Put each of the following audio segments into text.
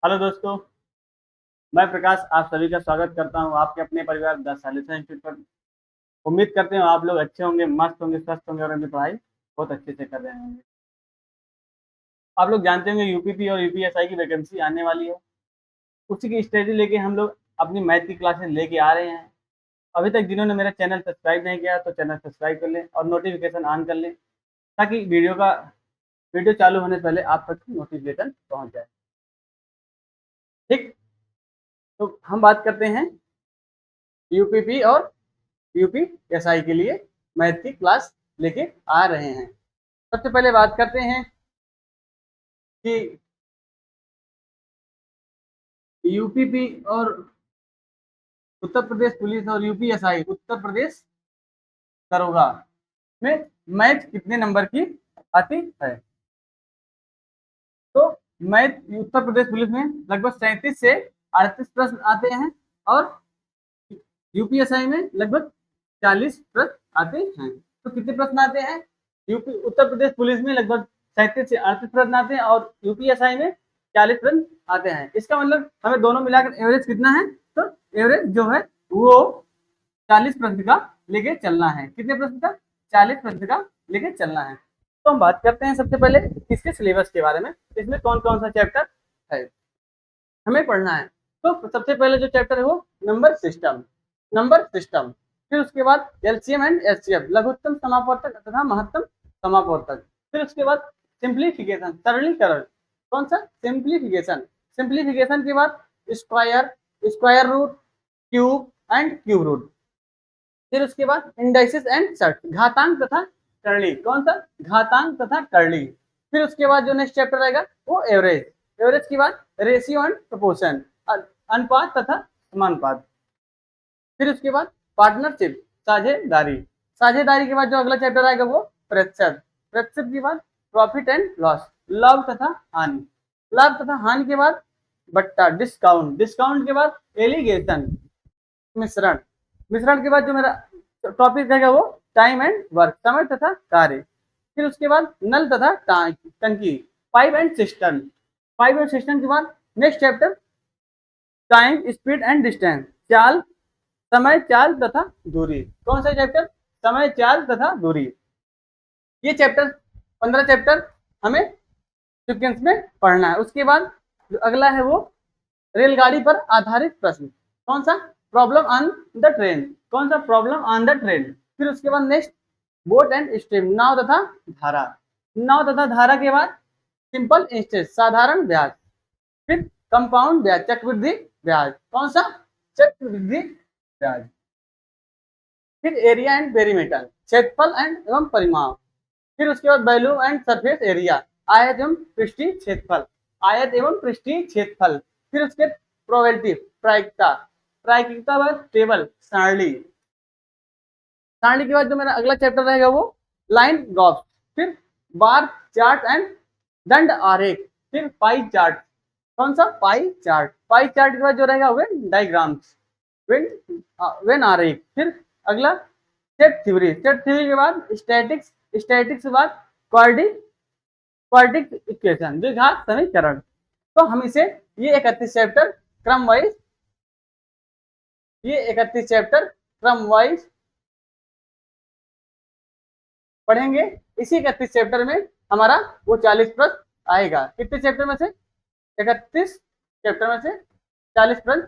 Hello दोस्तों, मैं प्रकाश आप सभी का स्वागत करता हूं आपके अपने परिवार द सॉल्यूशन इंस्टीट्यूट पर। उम्मीद करते हैं आप लोग अच्छे होंगे, मस्त होंगे, स्वस्थ होंगे और अपनी पढ़ाई बहुत अच्छे से कर रहे होंगे। आप लोग जानते होंगे यूपीपी और यूपीएसआई की वैकेंसी आने वाली है। उसी की स्ट्रेटजी लेके हम लोग अपनी मैथ की क्लासेस लेके आ रहे हैं। अभी तक जिन्होंने मेरा चैनल सब्सक्राइब नहीं किया तो चैनल सब्सक्राइब कर लें और नोटिफिकेशन ऑन कर लें, ताकि वीडियो चालू होने से पहले आप तक नोटिफिकेशन पहुंच जाए। ठीक, तो हम बात करते हैं यूपीपी और यूपीएसआई के लिए मैथ की क्लास लेके आ रहे हैं। सबसे पहले बात करते हैं कि यूपीपी और उत्तर प्रदेश पुलिस और यूपीएसआई उत्तर प्रदेश दरोगा में मैथ कितने नंबर की आती है। तो मैथ उत्तर प्रदेश पुलिस में लगभग 37 से 38 प्रश्न आते हैं और यूपीएसआई में लगभग 40 प्रश्न आते हैं। तो कितने प्रश्न आते हैं? यूपी उत्तर प्रदेश पुलिस में लगभग 37 से 38 प्रश्न आते हैं और यूपीएसआई में 40 प्रश्न आते हैं। इसका मतलब हमें दोनों मिलाकर एवरेज कितना है? तो एवरेज जो है वो 40 प्रश्न का लेके चलना है। कितने प्रश्न का? 40 प्रश्न का लेके चलना है। तो हम बात करते हैं सबसे पहले इसके सिलेबस के बारे में, इसमें कौन कौन सा चैप्टर है हमें पढ़ना है। तो सबसे पहले जो चैप्टर है वो नंबर सिस्टम। फिर उसके बाद एलसीएम एंड एचसीएफ, लघुत्तम समापवर्तक तथा महत्तम समापवर्तक। फिर उसके बाद सिंप्लीफिकेशन, सरलीकरण। कौन सा? सिंप्लीफिकेशन। सिंप्लीफिकेशन के बाद square, square root, cube and cube root. फिर उसके बाद इंडाइसिस एंड सर्ट, घातांक तथा करली। कौन सा? घातांक तथा करली। फिर उसके बाद जो नेक्स्ट चैप्टर आएगा वो एवरेज। एवरेज के बाद रेशियो एंड प्रोपोर्शन, अनुपात तथा समानुपात। फिर उसके बाद पार्टनरशिप, साझेदारी। साझेदारी के बाद जो अगला चैप्टर आएगा वो प्रतिशत। प्रतिशत के बाद प्रॉफिट एंड लॉस, लाभ तथा हानि। लाभ तथा हानि के बाद बट्टा, डिस्काउंट। डिस्काउंट के बाद एलिगेशन, मिश्रण। मिश्रण के बाद जो मेरा टॉपिक रहेगा वो टाइम एंड वर्क, समय तथा कार्य। फिर उसके बाद नल तथा टंकी, pipe and system. Pipe and system के बाद next chapter time, speed and distance, चाल, समय, चाल तथा दूरी। कौन सा चैप्टर? समय, चाल तथा दूरी। ये चैप्टर 15 चैप्टर हमें सीक्वेंस में पढ़ना है। उसके बाद जो अगला है वो रेलगाड़ी पर आधारित प्रश्न। कौन सा? Problem on the train. कौन सा? Problem on the train. फिर उसके बाद नेक्स्ट बोट एंड स्ट्रीम, नाव तथा धारा। नाव तथा धारा के बाद सिंपल इंटरेस्ट, साधारण ब्याज। फिर कंपाउंड ब्याज, चक्रवृद्धि ब्याज। कौन सा? चक्रवृद्धि ब्याज। फिर एरिया एंड पेरीमीटर, क्षेत्रफल एंड एवं परिमाप। फिर उसके बाद वैल्यू एंड सरफेस एरिया, आयत एवं पृष्ठीय क्षेत्रफल। आयत एवं पृष्ठीय क्षेत्रफल। फिर उसके प्रोबेबिलिटी, प्रायिकता। प्रायिकता बाद टेबल, सारणी। सारणी के बाद जो मेरा अगला चैप्टर रहेगा वो लाइन ग्राफ। फिर बार चार्ट एंड दंड आरेख। फिर पाई चार्ट। कौन सा? Pie chart. पाई चार्ट के बाद जो रहेगा वेन डायग्राम्स, वेन वेन आरेख। फिर अगला सेट थ्योरी। सेट थ्योरी के बाद स्टैटिक्स। स्टैटिक्स के बाद क्वाड्रेटिक इक्वेशन, द्विघात समीकरण। तो हम इसे ये 31 चैप्टर क्रम वाइज ये 31 चैप्टर क्रम वाइज पढ़ेंगे। इसी 31 चैप्टर में हमारा वो 40 प्रश्न आएगा। कितने चैप्टर में से? 31 चैप्टर में से 40 प्रश्न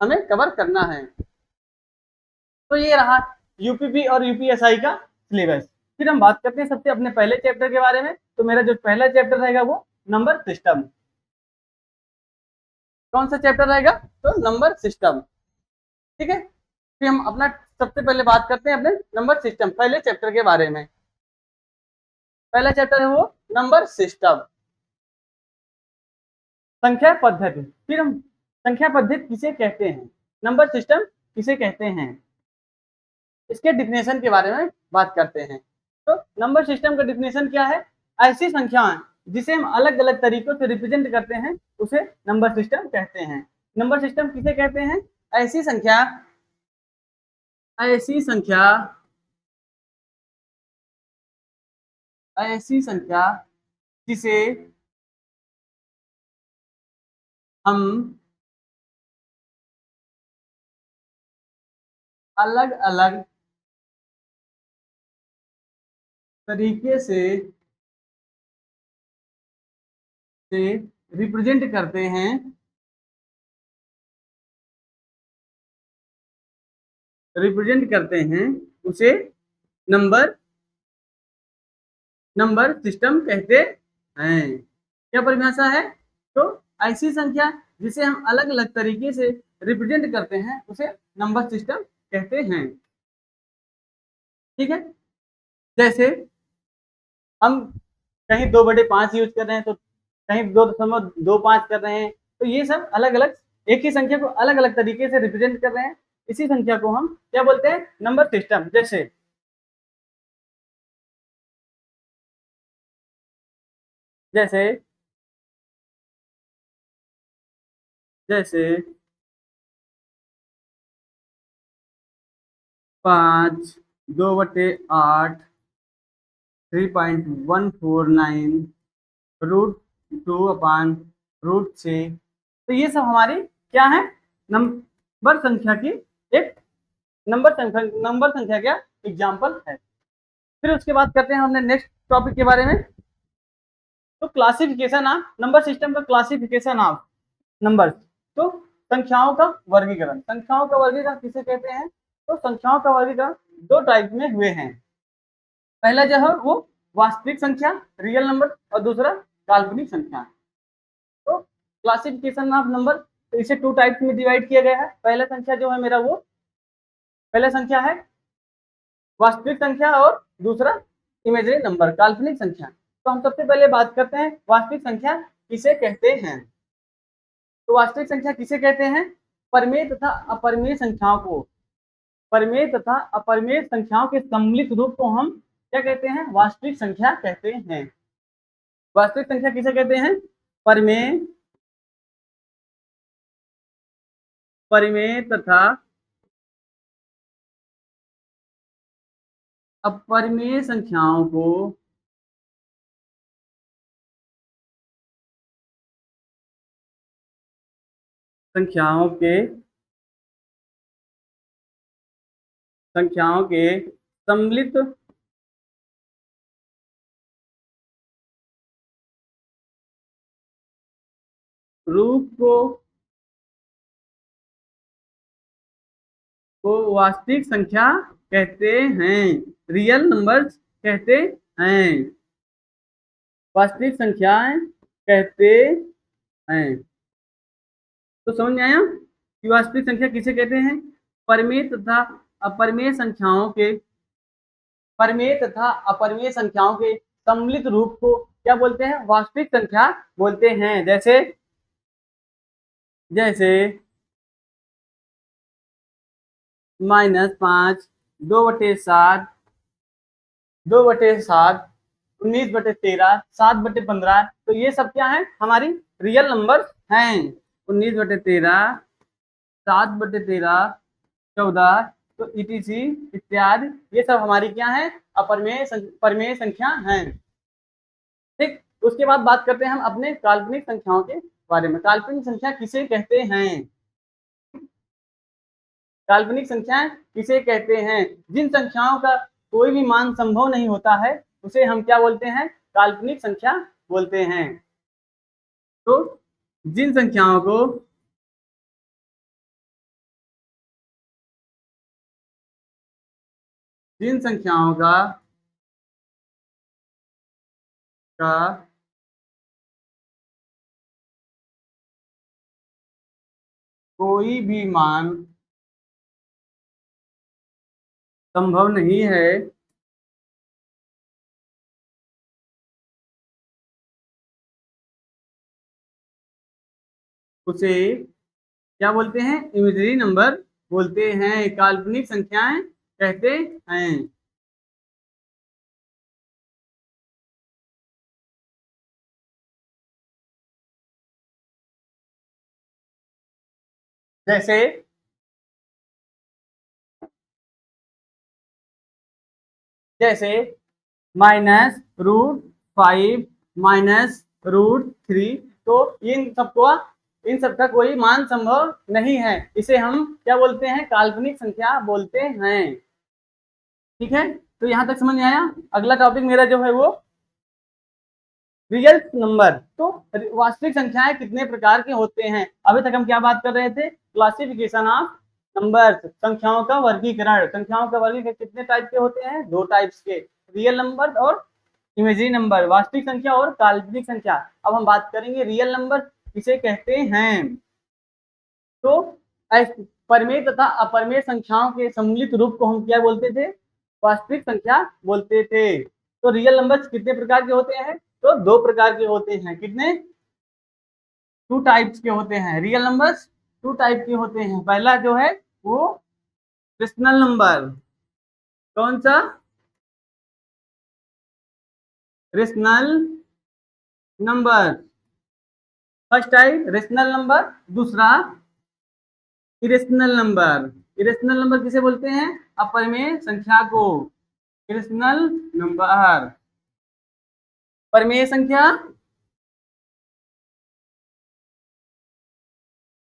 हमें कवर करना है। तो ये रहा यूपीपी और यूपीएसआई का सिलेबस। फिर हम बात करते हैं सबसे अपने पहले चैप्टर के बारे में। तो मेरा जो पहला चैप्टर रहेगा वो नंबर सिस्टम। कौन सा चैप्टर रहेगा? तो नंबर सिस्टम। ठीक है, फिर हम अपना सबसे पहले बात करते हैं अपने नंबर सिस्टम पहले चैप्टर के बारे में। पहला चैप्टर है वो नंबर सिस्टम, संख्या पद्धति। फिर हम संख्या पद्धति किसे कहते हैं, नंबर सिस्टम किसे कहते हैं, इसके डिफिनेशन के बारे में बात करते हैं। तो नंबर सिस्टम का डिफिनेशन क्या है? ऐसी संख्याएं जिसे हम अलग अलग तरीकों से रिप्रेजेंट करते हैं उसे नंबर सिस्टम कहते हैं। नंबर सिस्टम किसे कहते हैं? ऐसी संख्या ऐसी संख्या ऐसी संख्या जिसे हम अलग अलग तरीके से रिप्रेजेंट करते हैं, उसे नंबर सिस्टम कहते हैं। क्या परिभाषा है? तो ऐसी संख्या जिसे हम अलग अलग तरीके से रिप्रेजेंट करते हैं उसे नंबर सिस्टम कहते हैं। ठीक है, जैसे हम कहीं 2/5 यूज कर रहे हैं, तो कहीं 2.25 कर रहे हैं, तो ये सब अलग अलग, एक ही संख्या को अलग अलग तरीके से रिप्रेजेंट कर रहे हैं, इसी संख्या को हम क्या बोलते हैं? Number system. जैसे जैसे 5, 2/8, 3.149, √2/√6, तो ये सब हमारी क्या है? नंबर संख्या की एक नंबर संख्या का एग्जाम्पल है। फिर उसके बाद करते हैं हमने नेक्स्ट टॉपिक के बारे में। तो क्लासिफिकेशन ऑफ नंबर सिस्टम का क्लासिफिकेशन ऑफ नंबर। तो संख्याओं का वर्गीकरण, किसे कहते हैं? तो संख्याओं का वर्गीकरण दो टाइप में हुए हैं। पहला जो है वो वास्तविक संख्या, रियल नंबर, और दूसरा काल्पनिक संख्या। तो क्लासिफिकेशन ऑफ नंबर, तो इसे टू टाइप्स में डिवाइड किया गया है। पहला संख्या जो है मेरा, वो पहला संख्या है वास्तविक संख्या, और दूसरा इमेजिनरी नंबर, काल्पनिक संख्या। तो हम सबसे पहले बात करते हैं वास्तविक संख्या किसे कहते हैं। तो वास्तविक संख्या किसे कहते हैं? परिमेय तथा अपरिमेय संख्याओं को, के सम्मिलित रूप को हम क्या कहते हैं? वास्तविक संख्या कहते हैं। वास्तविक संख्या किसे कहते हैं? परिमेय तथा अपरिमेय संख्याओं को संख्याओं के सम्मिलित रूप को वास्तविक संख्या कहते हैं, रियल नंबर्स कहते हैं, वास्तविक संख्याएं कहते हैं। तो समझ में आया कि वास्तविक संख्या किसे कहते हैं? परिमेय तथा अपरिमेय संख्याओं के सम्मिलित रूप को क्या बोलते हैं? वास्तविक संख्या बोलते हैं। जैसे -5, 2/7, 19/13, 7/15, तो ये सब क्या है? हमारी रियल नंबर हैं। 19/13, 7/13, 14, तो ईटीसी इत्यादि, ये सब हमारी क्या है? परिमेय संख्या हैं। ठीक, उसके बाद बात करते हैं हम अपने काल्पनिक संख्याओं के बारे में। काल्पनिक संख्या किसे कहते हैं? काल्पनिक संख्याएं किसे कहते हैं? जिन संख्याओं का कोई भी मान संभव नहीं होता है उसे हम क्या बोलते हैं? काल्पनिक संख्या बोलते हैं। तो जिन संख्याओं को का कोई भी मान संभव नहीं है उसे क्या बोलते हैं? इमेजिनरी नंबर बोलते हैं, काल्पनिक संख्याएं कहते हैं। जैसे जैसे -√5, -√3, तो इन सबको इन सब का कोई मान संभव नहीं है, इसे हम क्या बोलते हैं, काल्पनिक संख्या बोलते हैं। ठीक है, तो यहां तक समझ में आया। अगला टॉपिक मेरा जो है वो रियल नंबर। तो वास्तविक संख्याएं कितने प्रकार के होते हैं। अभी तक हम क्या बात कर रहे थे, क्लासिफिकेशन ऑफ नंबर्स, संख्याओं का वर्गीकरण। संख्याओं का वर्गीकरण कितने टाइप के होते हैं, दो टाइप्स के, रियल नंबर और इमेजिनरी नंबर, वास्तविक संख्या और काल्पनिक संख्या। अब हम बात करेंगे रियल नंबर किसे कहते हैं। तो परमेय तथा अपरमेय संख्याओं के सम्मिलित रूप को हम क्या बोलते थे, वास्तविक संख्या बोलते थे। तो रियल नंबर्स कितने प्रकार के होते हैं, तो दो प्रकार के होते हैं। कितने, टू टाइप्स के होते हैं। रियल नंबर्स टू टाइप के होते हैं। पहला जो है वो रेशनल नंबर। कौन सा, rational number. First type rational number, दूसरा इरेशनल नंबर। इरेशनल नंबर किसे बोलते हैं, अपरिमेय संख्या को। इरेशनल नंबर, परिमेय संख्या,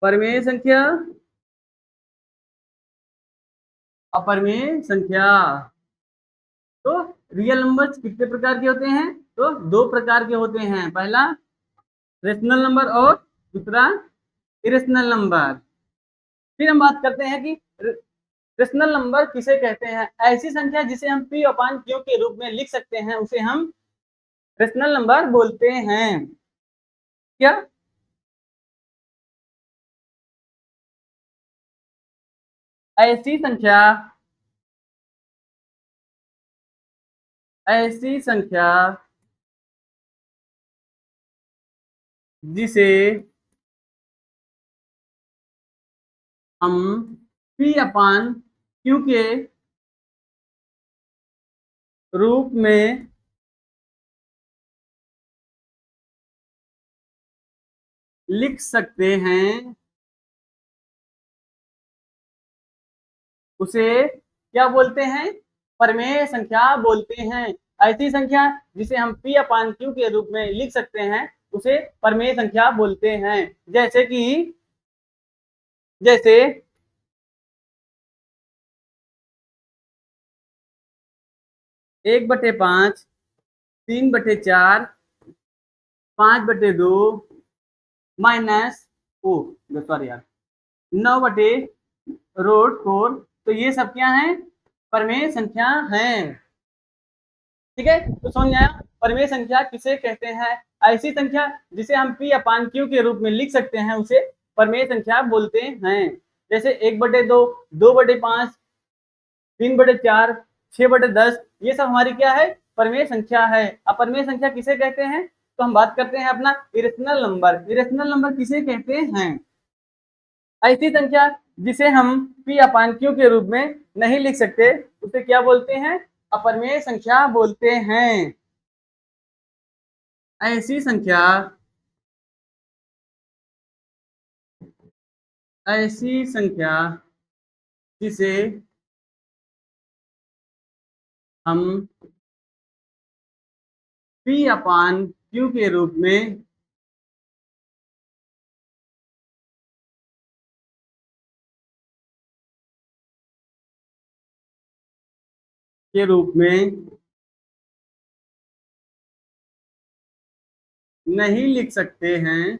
परिमेय संख्या, अपरिमेय संख्या। तो रियल नंबर्स कितने प्रकार के होते हैं, तो दो प्रकार के होते हैं। पहला रेशनल नंबर और दूसरा इरेशनल नंबर। फिर हम बात करते हैं कि रेशनल नंबर किसे कहते हैं। ऐसी संख्या जिसे हम पी अपान क्यू के रूप में लिख सकते हैं उसे हम रेशनल नंबर बोलते हैं। क्या, ऐसी संख्या, ऐसी संख्या जिसे हम पी अपान क्यू के रूप में लिख सकते हैं उसे क्या बोलते हैं, परमेय संख्या बोलते हैं। ऐसी संख्या जिसे हम पी अपान क्यू के रूप में लिख सकते हैं उसे परमेय संख्या बोलते हैं। जैसे कि, जैसे 1/5, 3/4, 5/2, माइनस ओ सॉरी यार 9/√4। तो ये सब क्या है, परमेय संख्या हैं। ठीक है, तो समझ में आया परमेय संख्या किसे कहते हैं। ऐसी संख्या जिसे हम पी अपान क्यू के रूप में लिख सकते हैं उसे परमेय संख्या बोलते हैं। जैसे 1/2, 2/5, 3/4, 6/10, ये सब हमारी क्या है, परमेय संख्या है। अपरमेय संख्या किसे कहते हैं, तो हम बात करते हैं अपना इरेशनल नंबर। इरेशनल नंबर किसे कहते हैं, ऐसी संख्या जिसे हम पी अपान क्यू के रूप में नहीं लिख सकते उसे क्या बोलते हैं, अपरमेय संख्या बोलते हैं। ऐसी संख्या, ऐसी संख्या जिसे हम पी अपान क्यू के रूप में नहीं लिख सकते हैं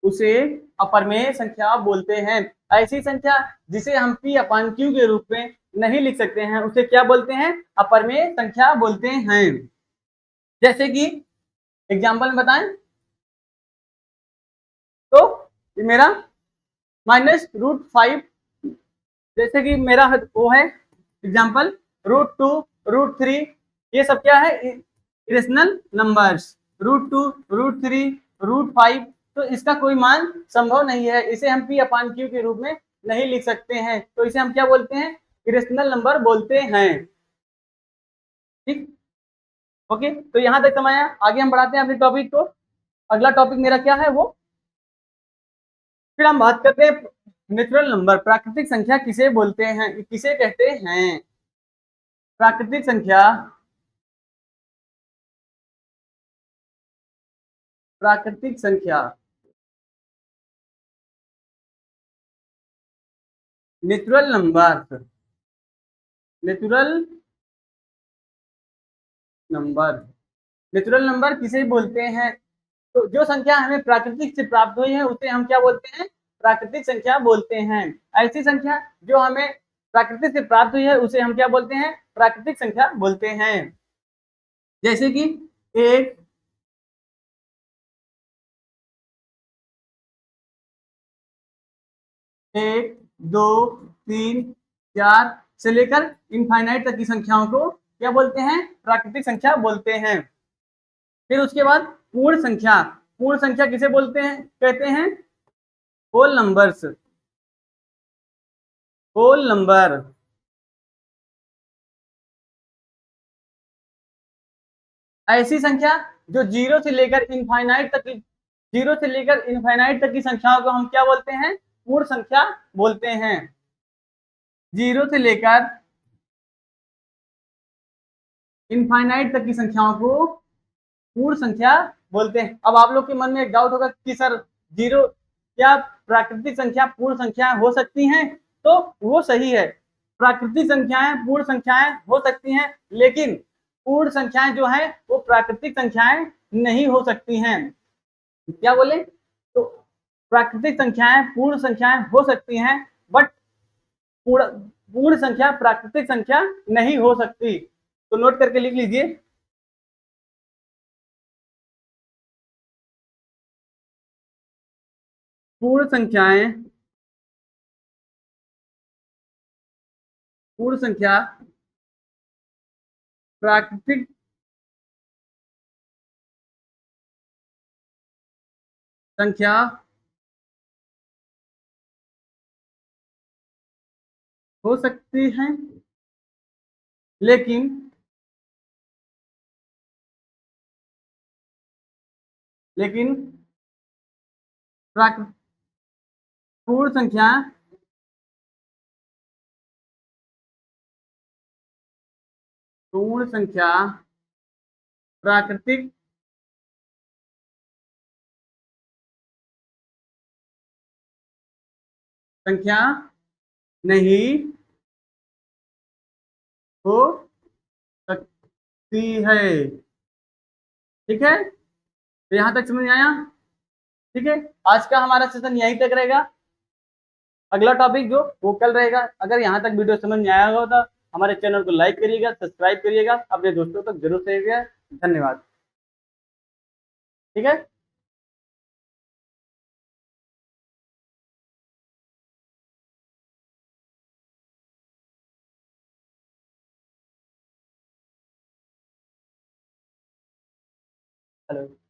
उसे अपरमेय संख्या बोलते हैं। ऐसी संख्या जिसे हम पी अपान क्यू के रूप में नहीं लिख सकते हैं उसे क्या बोलते हैं, अपरमेय संख्या बोलते हैं। जैसे कि एग्जाम्पल में बताएं तो मेरा -√5, जैसे कि मेरा वो है एग्जाम्पल √2, √3, ये सब क्या है, इरेशनल नंबर्स। √2, √3, √5, तो इसका कोई मान संभव नहीं है, इसे हम पी अपान क्यू के रूप में नहीं लिख सकते हैं, तो इसे हम क्या बोलते हैं, इरेशनल नंबर बोलते हैं। ठीक, ओके, तो यहां तक समझ आया। आगे हम बढ़ाते हैं अपने टॉपिक को। अगला टॉपिक मेरा क्या है वो, फिर हम बात करते हैं नेचुरल नंबर। प्राकृतिक संख्या किसे बोलते हैं, किसे कहते हैं। प्राकृतिक संख्या प्राकृतिक संख्या, natural number, natural number, natural number किसे बोलते हैं? तो जो संख्या हमें प्राकृतिक से प्राप्त हुई है उसे हम क्या बोलते हैं? प्राकृतिक संख्या बोलते हैं। ऐसी संख्या जो हमें प्राकृतिक से प्राप्त हुई है उसे हम क्या बोलते हैं? प्राकृतिक संख्या बोलते हैं। जैसे कि एक, एक, दो, तीन, चार से लेकर इनफाइनाइट तक की संख्याओं को क्या बोलते हैं? प्राकृतिक संख्या बोलते हैं। फिर उसके बाद पूर्ण संख्या, पूर्ण संख्या किसे बोलते हैं? कहते हैं होल नंबर्स, होल नंबर। ऐसी संख्या जो जीरो से लेकर इनफाइनाइट तक की, जीरो से लेकर इनफाइनाइट तक की संख्याओं को हम क्या बोलते हैं? पूर्ण संख्या बोलते हैं। जीरो से लेकर इनफाइनाइट तक की संख्याओं को पूर्ण संख्या बोलते हैं। अब आप लोग के मन में एक डाउट होगा कि सर जीरो क्या प्राकृतिक संख्या पूर्ण संख्याएं हो सकती हैं? तो वो सही है, प्राकृतिक संख्याएं पूर्ण संख्याएं हो सकती हैं, लेकिन पूर्ण संख्याएं जो है वो प्राकृतिक संख्याएं नहीं हो सकती हैं। क्या बोले? तो प्राकृतिक संख्याएं पूर्ण संख्याएं हो सकती हैं, बट पूर्ण पूर्ण संख्या प्राकृतिक संख्या नहीं हो सकती। तो नोट करके लिख लीजिए, पूर्ण संख्याएं, पूर्ण संख्या प्राकृतिक संख्या हो सकती हैं, लेकिन लेकिन प्राकृ- पूर्ण संख्या, पूर्ण संख्या प्राकृतिक संख्या नहीं हो सकती है। ठीक है, तो यहां तक समझ में आया? ठीक है, आज का हमारा सेशन यहीं तक रहेगा। अगला टॉपिक जो वो कल रहेगा। अगर यहाँ तक वीडियो समझ में आया होगा तो हमारे चैनल को लाइक करिएगा, सब्सक्राइब करिएगा, अपने दोस्तों तक जरूर शेयर करिएगा। धन्यवाद। ठीक है। हेलो।